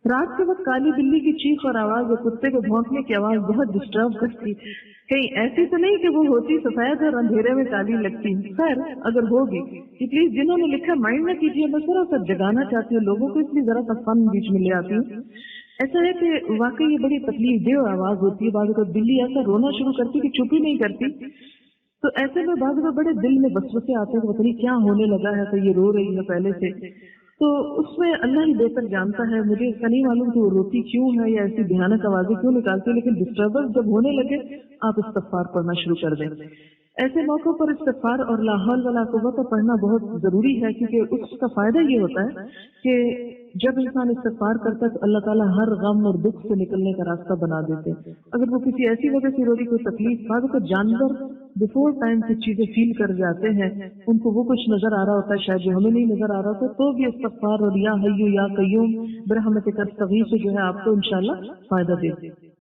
रात के वक्त काली बिल्ली की चीख और आवाज या कुत्ते के भौंकने की आवाज बहुत डिस्टर्ब करती। कहीं ऐसी तो नहीं कि वो होती सफेद और अंधेरे में काली लगती। खैर अगर होगी कि प्लीज जिन्होंने लिखा माइंड ना कीजिए, मैं थोड़ा सा जगाना चाहती हूँ लोगों को, इसलिए जरा सा फन बीच में ले आती हूँ। ऐसा है कि वाकई ये बड़ी तकलीफ देह आवाज होती है। बाद में बिल्ली ऐसा रोना शुरू करती कि चुप ही नहीं करती। तो ऐसे में बाद में बड़े दिल में वसवसे आते हैं कि पता नहीं क्या होने लगा है, तो ये रो रही है पहले से। तो उसमें अल्लाह ही बेहतर जानता है। मुझे इसका नहीं मालूम कि वो रोती क्यों है या ऐसी भयानक आवाजें क्यों निकालती है, लेकिन डिस्टर्बेंस जब होने लगे आप इस्तगफार पढ़ना शुरू कर दें। ऐसे मौकों पर इस्तगफार और ला हौल वला कुव्वत पढ़ना बहुत जरूरी है, क्योंकि उसका फायदा ये होता है कि जब इंसान इस्तगफार करता है तो अल्लाह ताला हर गम और दुख से निकलने का रास्ता बना देते हैं। अगर वो किसी ऐसी वजह से रो रही, कोई तकलीफ, बाद को जानवर बिफोर टाइम कुछ चीजें फील कर जाते हैं, उनको वो कुछ नजर आ रहा होता है शायद जो हमें नहीं नजर आ रहा होता, तो भी इस्तगफार और या हय्यु या कय्यूम बिरहमतिक अस्तगीथ जो है आपको इंशाल्लाह फायदा दे।